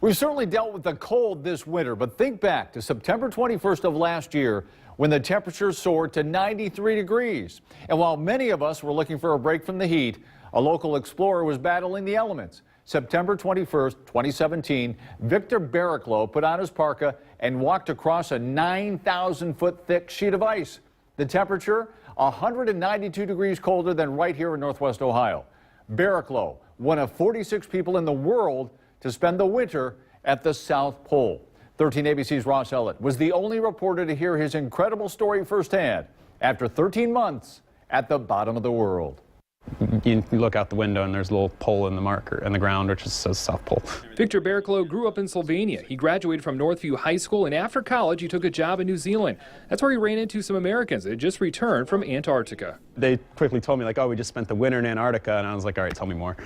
We've certainly dealt with the cold this winter, but think back to September 21st of last year when the temperature soared to 93 degrees. And while many of us were looking for a break from the heat, a local explorer was battling the elements. September 21st, 2017, Victor Barraclough put on his parka and walked across a 9,000-foot thick sheet of ice. The temperature, 192 degrees colder than right here in Northwest Ohio. Barraclough, one of 46 people in the world to spend the winter at the South Pole. 13 ABC's Ross Ellett was the only reporter to hear his incredible story firsthand after 13 months at the bottom of the world. You look out the window and there's a little pole in the marker in the ground which says South Pole. Victor Barraclough grew up in Slovenia. He graduated from Northview High School, and after college he took a job in New Zealand. That's where he ran into some Americans that had just returned from Antarctica. They quickly told me, like, oh, we just spent the winter in Antarctica, and I was like, all right, tell me more.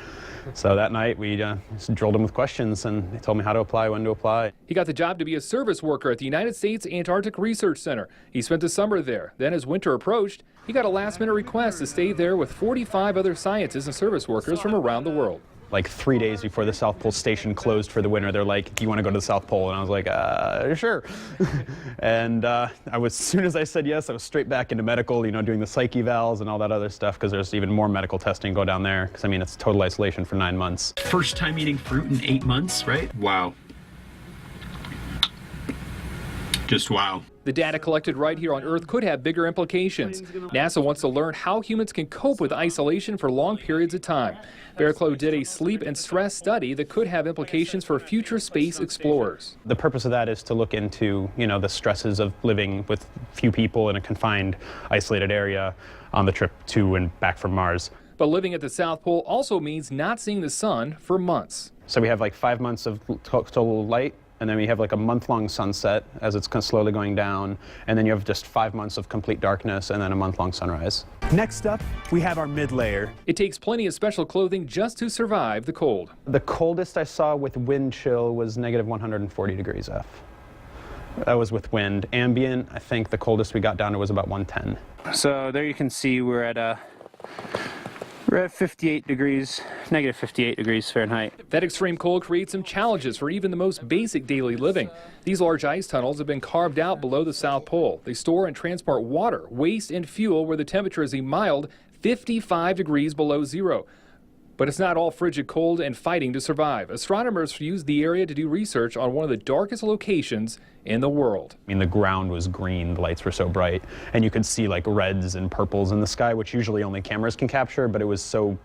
So that night we just drilled them with questions, and they told me how to apply, when to apply. He got the job to be a service worker at the United States Antarctic Research Center. He spent the summer there. Then as winter approached, he got a last-minute request to stay there with 45 other scientists and service workers from around the world. Like 3 days before the South Pole station closed for the winter, they're like, do you want to go to the South Pole? And I was like, sure. And as soon as I said yes, I was straight back into medical, doing the psych evals and all that other stuff, because there's even more medical testing go down there, because I mean, it's total isolation for 9 months. First time eating fruit in 8 months, right? Wow. Just wow. The data collected right here on Earth could have bigger implications. NASA wants to learn how humans can cope with isolation for long periods of time. Barraclough did a sleep and stress study that could have implications for future space explorers. The purpose of that is to look into, the stresses of living with few people in a confined, isolated area on the trip to and back from Mars. But living at the South Pole also means not seeing the sun for months. So we have like 5 months of total light, and then we have like a month-long sunset as it's slowly going down, and then you have just 5 months of complete darkness and then a month-long sunrise. Next up, we have our mid-layer. It takes plenty of special clothing just to survive the cold. The coldest I saw with wind chill was negative 140 degrees F. That was with wind. Ambient, I think the coldest we got down to was about 110. So there you can see we're at 58 degrees, negative 58 degrees Fahrenheit. That extreme cold creates some challenges for even the most basic daily living. These large ice tunnels have been carved out below the South Pole. They store and transport water, waste, and fuel where the temperature is a mild 55 degrees below zero. But it's not all frigid cold and fighting to survive. Astronomers used the area to do research on one of the darkest locations in the world. I mean, the ground was green, the lights were so bright, and you could see like reds and purples in the sky, which usually only cameras can capture, but it was so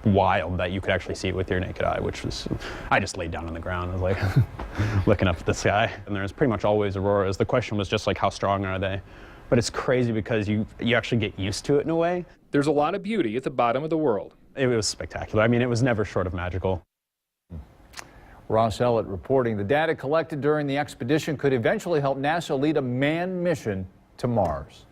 wild that you could actually see it with your naked eye, which was, I just laid down on the ground. I was like looking up at the sky, and there's pretty much always auroras. The question was just like, how strong are they? But it's crazy because you actually get used to it in a way. There's a lot of beauty at the bottom of the world. It was spectacular. I mean, it was never short of magical. Ross Ellett reporting the data collected during the expedition could eventually help NASA lead a manned mission to Mars.